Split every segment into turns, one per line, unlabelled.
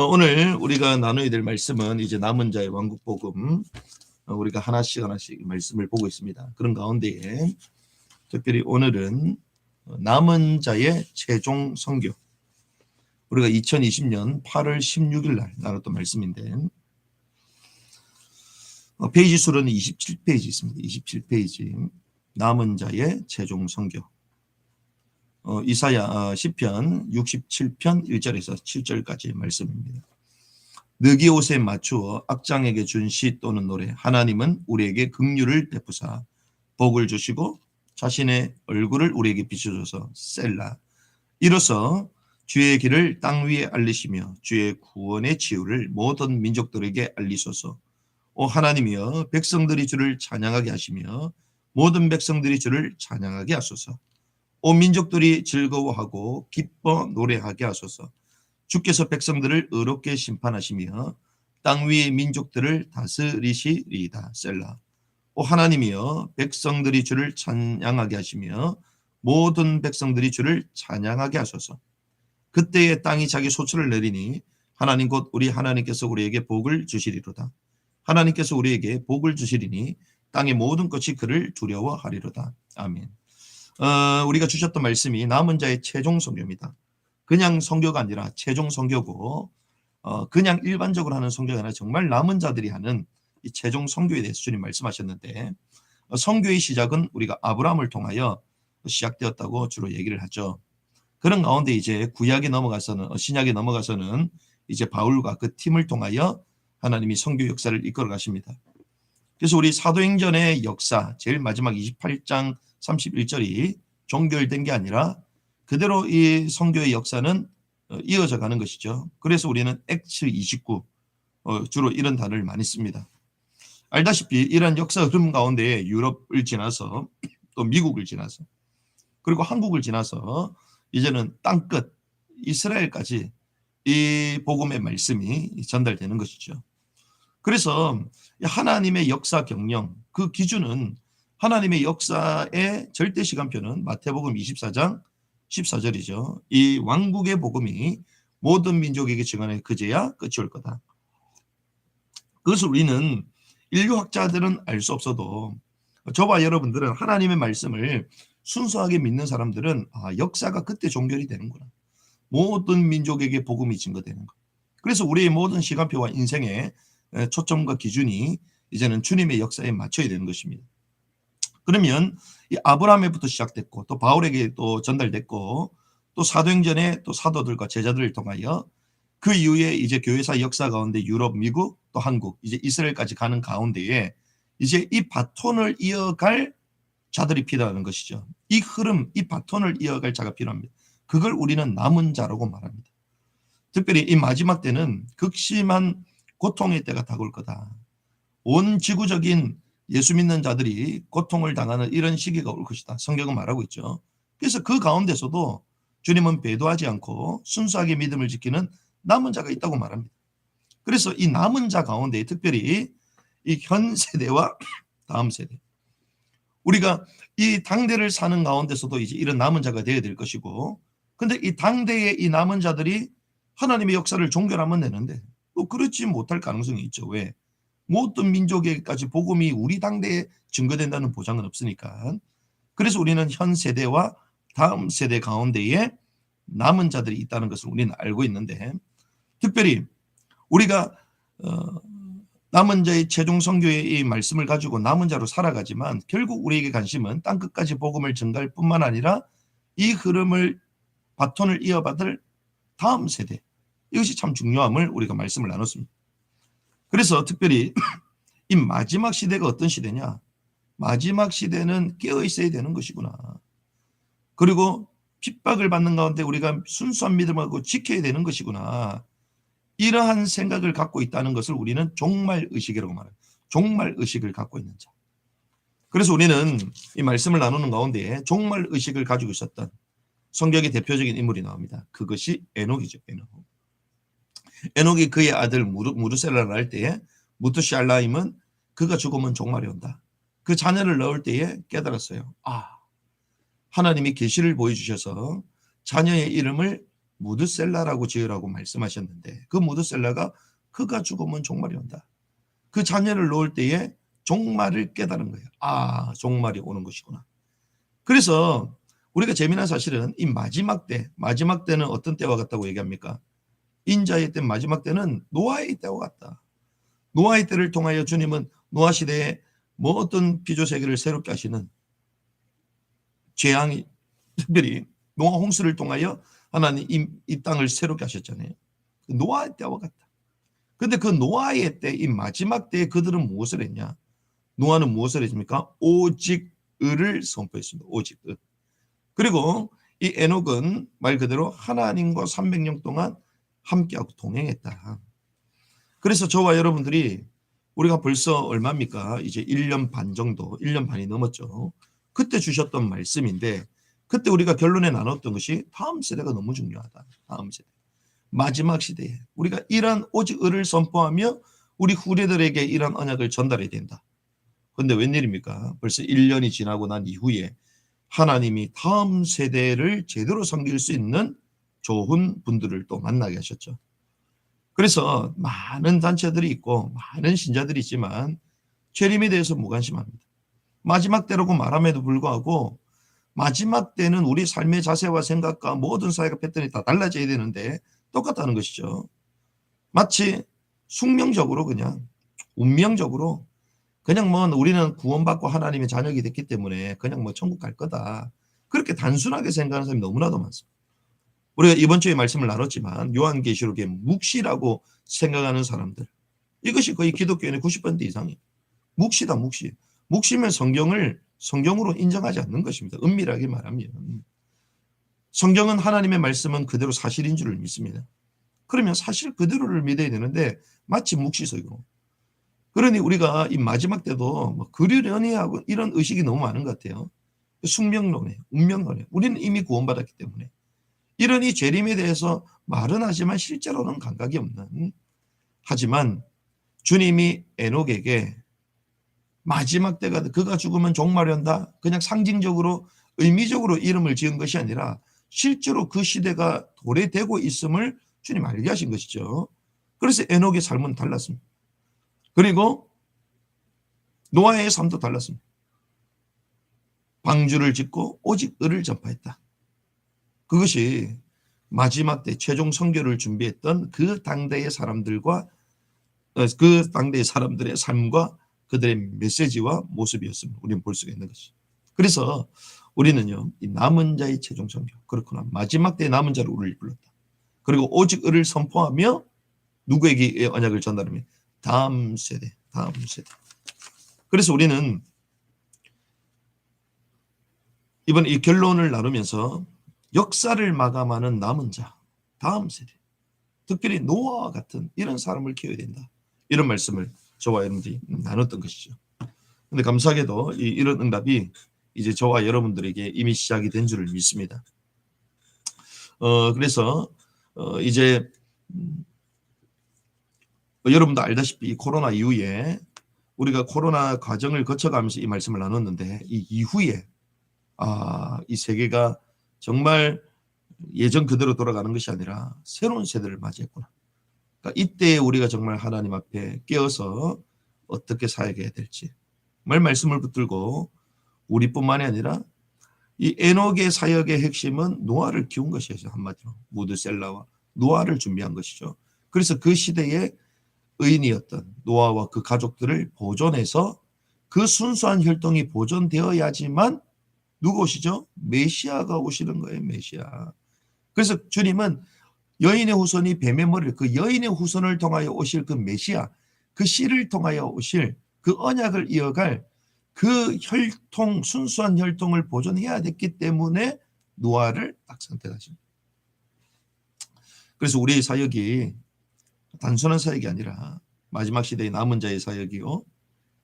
오늘 우리가 나눠야 될 말씀은 이제 남은 자의 왕국 복음, 우리가 하나씩 말씀을 보고 있습니다. 그런 가운데에 특별히 오늘은 남은 자의 최종 선교, 우리가 2020년 8월 16일 날 나눴던 말씀인데, 페이지 수로는 27페이지 있습니다. 27페이지 남은 자의 최종 선교. 이사야 시편 67편 1절에서 7절까지 말씀입니다. 느기 옷에 맞추어 악장에게 준 시 또는 노래. 하나님은 우리에게 긍휼을 베푸사 복을 주시고 자신의 얼굴을 우리에게 비춰줘서 셀라. 이로써 주의 길을 땅 위에 알리시며 주의 구원의 치유를 모든 민족들에게 알리소서. 오 하나님이여, 백성들이 주를 찬양하게 하시며 모든 백성들이 주를 찬양하게 하소서. 온 민족들이 즐거워하고 기뻐 노래하게 하소서. 주께서 백성들을 의롭게 심판하시며 땅 위의 민족들을 다스리시리이다. 셀라. 오 하나님이여, 백성들이 주를 찬양하게 하시며 모든 백성들이 주를 찬양하게 하소서. 그때에 땅이 자기 소출을 내리니 하나님 곧 우리 하나님께서 우리에게 복을 주시리로다. 하나님께서 우리에게 복을 주시리니 땅의 모든 것이 그를 두려워하리로다. 아멘. 우리가 주셨던 말씀이 남은 자의 최종 선교입니다. 그냥 선교가 아니라 최종 선교고, 그냥 일반적으로 하는 선교가 아니라 정말 남은 자들이 하는 이 최종 선교에 대해서 주님 말씀하셨는데, 선교의 시작은 우리가 아브라함을 통하여 시작되었다고 주로 얘기를 하죠. 그런 가운데 이제 구약에 넘어가서는, 신약에 넘어가서는 이제 바울과 그 팀을 통하여 하나님이 선교 역사를 이끌어 가십니다. 그래서 우리 사도행전의 역사, 제일 마지막 28장 31절이 종결된 게 아니라 그대로 이 선교의 역사는 이어져 가는 것이죠. 그래서 우리는 액츠 29, 주로 이런 단어를 많이 씁니다. 알다시피 이런 역사 흐름 가운데 유럽을 지나서 또 미국을 지나서 그리고 한국을 지나서 이제는 땅끝 이스라엘까지 이 복음의 말씀이 전달되는 것이죠. 그래서 하나님의 역사 경영, 그 기준은 하나님의 역사의 절대 시간표는 마태복음 24장 14절이죠. 이 왕국의 복음이 모든 민족에게 증언해 그제야 끝이 올 거다. 그것을 우리는 인류학자들은 알 수 없어도 저와 여러분들은 하나님의 말씀을 순수하게 믿는 사람들은 역사가 그때 종결이 되는구나. 모든 민족에게 복음이 증거되는 것. 그래서 우리의 모든 시간표와 인생의 초점과 기준이 이제는 주님의 역사에 맞춰야 되는 것입니다. 그러면 이 아브라함에부터 시작됐고 또 바울에게 또 전달됐고 또 사도행전의 또 사도들과 제자들을 통하여 그 이후에 이제 교회사 역사 가운데 유럽, 미국, 또 한국, 이제 이스라엘까지 가는 가운데에 이제 이 바톤을 이어갈 자들이 필요하는 것이죠. 이 흐름, 이 바톤을 이어갈 자가 필요합니다. 그걸 우리는 남은 자라고 말합니다. 특별히 이 마지막 때는 극심한 고통의 때가 다가올 거다. 온 지구적인 예수 믿는 자들이 고통을 당하는 이런 시기가 올 것이다. 성경은 말하고 있죠. 그래서 그 가운데서도 주님은 배도하지 않고 순수하게 믿음을 지키는 남은 자가 있다고 말합니다. 그래서 이 남은 자 가운데 특별히 이 현 세대와 다음 세대, 우리가 이 당대를 사는 가운데서도 이제 이런 남은 자가 되어야 될 것이고, 근데 이 당대의 이 남은 자들이 하나님의 역사를 종결하면 되는데 또 그렇지 못할 가능성이 있죠. 왜? 모든 민족에게까지 복음이 우리 당대에 증거된다는 보장은 없으니까. 그래서 우리는 현 세대와 다음 세대 가운데에 남은 자들이 있다는 것을 우리는 알고 있는데, 특별히 우리가 남은 자의 최종 선교의 이 말씀을 가지고 남은 자로 살아가지만 결국 우리에게 관심은 땅끝까지 복음을 전갈 뿐만 아니라 이 흐름을 바톤을 이어받을 다음 세대, 이것이 참 중요함을 우리가 말씀을 나눴습니다. 그래서 특별히 이 마지막 시대가 어떤 시대냐? 마지막 시대는 깨어 있어야 되는 것이구나. 그리고 핍박을 받는 가운데 우리가 순수한 믿음을 갖고 지켜야 되는 것이구나. 이러한 생각을 갖고 있다는 것을 우리는 종말 의식이라고 말해요. 종말 의식을 갖고 있는 자. 그래서 우리는 이 말씀을 나누는 가운데 종말 의식을 가지고 있었던 성경의 대표적인 인물이 나옵니다. 그것이 에녹이죠. 에녹이 그의 아들 무르셀라를 낳을 때에 무투샬라임은 그가 죽으면 종말이 온다. 그 자녀를 낳을 때에 깨달았어요. 하나님이 계시를 보여주셔서 자녀의 이름을 무드셀라라고 지으라고 말씀하셨는데 그 무드셀라가 그가 죽으면 종말이 온다. 그 자녀를 놓을 때에 종말을 깨달은 거예요. 아, 종말이 오는 것이구나. 그래서 우리가 재미난 사실은 이 마지막 때는 어떤 때와 같다고 얘기합니까? 인자의 때, 마지막 때는 노아의 때와 같다. 노아의 때를 통하여 주님은 노아 시대에 뭐 어떤 피조 세계를 새롭게 하시는 재앙이, 특별히 노아 홍수를 통하여 하나님 이 땅을 새롭게 하셨잖아요. 노아의 때와 같다. 근데 그 노아의 때, 이 마지막 때에 그들은 무엇을 했냐? 노아는 무엇을 했습니까? 오직 의를 선포했습니다. 오직 의. 그리고 이 에녹은 말 그대로 하나님과 300년 동안 함께하고 동행했다. 그래서 저와 여러분들이 우리가 벌써 얼마입니까? 이제 1년 반 정도, 1년 반이 넘었죠. 그때 주셨던 말씀인데 그때 우리가 결론에 나눴던 것이 다음 세대가 너무 중요하다. 다음 세대. 마지막 시대에 우리가 이런 오직 의를 선포하며 우리 후대들에게 이런 언약을 전달해야 된다. 그런데 웬일입니까? 벌써 1년이 지나고 난 이후에 하나님이 다음 세대를 제대로 섬길 수 있는 좋은 분들을 또 만나게 하셨죠. 그래서 많은 단체들이 있고 많은 신자들이 있지만 재림에 대해서 무관심합니다. 마지막 때라고 말함에도 불구하고 마지막 때는 우리 삶의 자세와 생각과 모든 사회가 패턴이 다 달라져야 되는데 똑같다는 것이죠. 마치 숙명적으로 그냥 운명적으로 그냥 뭐 우리는 구원받고 하나님의 자녀가 됐기 때문에 그냥 뭐 천국 갈 거다. 그렇게 단순하게 생각하는 사람이 너무나도 많습니다. 우리가 이번 주에 말씀을 나눴지만 요한계시록의 묵시라고 생각하는 사람들. 이것이 거의 기독교인의 90% 이상이에요. 묵시다, 묵시. 묵시면 성경으로 인정하지 않는 것입니다. 은밀하게 말하면. 성경은 하나님의 말씀은 그대로 사실인 줄을 믿습니다. 그러면 사실 그대로를 믿어야 되는데 마치 묵시적으로. 그러니 우리가 이 마지막 때도 뭐 그러려니 하고 이런 의식이 너무 많은 것 같아요. 숙명론에, 운명론에. 우리는 이미 구원받았기 때문에. 이러니 재림에 대해서 말은 하지만 실제로는 감각이 없는. 하지만 주님이 에녹에게 마지막 때가 그가 죽으면 종말이 온다. 그냥 상징적으로 의미적으로 이름을 지은 것이 아니라 실제로 그 시대가 도래되고 있음을 주님 알게 하신 것이죠. 그래서 에녹의 삶은 달랐습니다. 그리고 노아의 삶도 달랐습니다. 방주를 짓고 오직 의를 전파했다. 그것이 마지막 때 최종 선교를 준비했던 그 당대의 사람들과 그 당대의 사람들의 삶과 그들의 메시지와 모습이었음을 우리는 볼 수가 있는 것이죠. 그래서 우리는요, 이 남은 자의 최종 선교, 그렇구나. 마지막 때의 남은 자를 우리를 불렀다. 그리고 오직 의를 선포하며 누구에게 언약을 전달하며 다음 세대. 그래서 우리는 이번 이 결론을 나누면서 역사를 마감하는 남은 자, 다음 세대, 특별히 노아와 같은 이런 사람을 키워야 된다. 이런 말씀을 저와 여러분들이 나눴던 것이죠. 그런데 감사하게도 이런 응답이 이제 저와 여러분들에게 이미 시작이 된 줄을 믿습니다. 그래서 이제 여러분도 알다시피 이 코로나 이후에 우리가 코로나 과정을 거쳐가면서 이 말씀을 나눴는데 이 이후에 이 세계가 정말 예전 그대로 돌아가는 것이 아니라 새로운 세대를 맞이했구나. 그러니까 이때 우리가 정말 하나님 앞에 깨어서 어떻게 살아가야 될지 말씀을 붙들고 우리뿐만이 아니라 이 에녹의 사역의 핵심은 노아를 키운 것이죠. 한마디로 무드셀라와 노아를 준비한 것이죠. 그래서 그 시대에 의인이었던 노아와 그 가족들을 보존해서 그 순수한 혈통이 보존되어야지만 누가 오시죠? 메시아가 오시는 거예요. 메시아. 그래서 주님은 여인의 후손이 뱀의 머리를, 그 여인의 후손을 통하여 오실 그 메시아, 그 씨를 통하여 오실 그 언약을 이어갈 그 혈통, 순수한 혈통을 보존해야 됐기 때문에 노아를 딱 선택하십니다. 그래서 우리의 사역이 단순한 사역이 아니라 마지막 시대의 남은 자의 사역이요.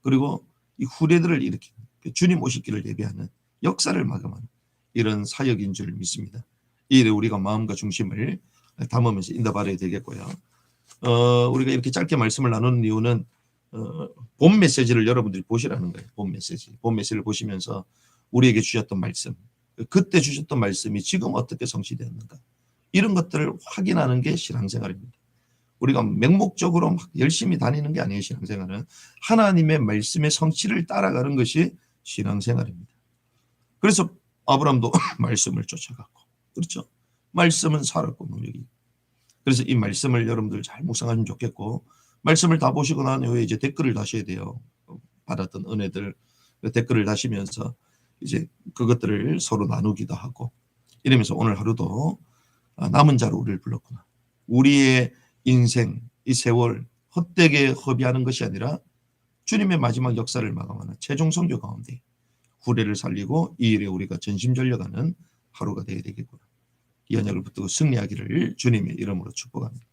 그리고 이 후대들을 일으키는 주님 오실 길을 예배하는 역사를 마감하는 이런 사역인 줄 믿습니다. 이 일에 우리가 마음과 중심을 담으면서 인도받아야 되겠고요. 우리가 이렇게 짧게 말씀을 나누는 이유는 본 메시지를 여러분들이 보시라는 거예요. 본 메시지를 보시면서 우리에게 주셨던 말씀, 그때 주셨던 말씀이 지금 어떻게 성취되었는가, 이런 것들을 확인하는 게 신앙생활입니다. 우리가 맹목적으로 막 열심히 다니는 게 아니에요. 신앙생활은 하나님의 말씀의 성취를 따라가는 것이 신앙생활입니다. 그래서 아브라함도 말씀을 쫓아갔고, 그렇죠? 말씀은 살았고 능력이. 그래서 이 말씀을 여러분들 잘 묵상하시면 좋겠고, 말씀을 다 보시고 난 후에 이제 댓글을 다셔야 돼요. 받았던 은혜들 댓글을 다시면서 이제 그것들을 서로 나누기도 하고, 이러면서 오늘 하루도 남은 자로 우리를 불렀구나. 우리의 인생, 이 세월 헛되게 허비하는 것이 아니라 주님의 마지막 역사를 마감하는 최종 선교 가운데 후대를 살리고 이 일에 우리가 전심전력하는 하루가 되어야 되겠구나. 이 언약을 붙들고 승리하기를 주님의 이름으로 축복합니다.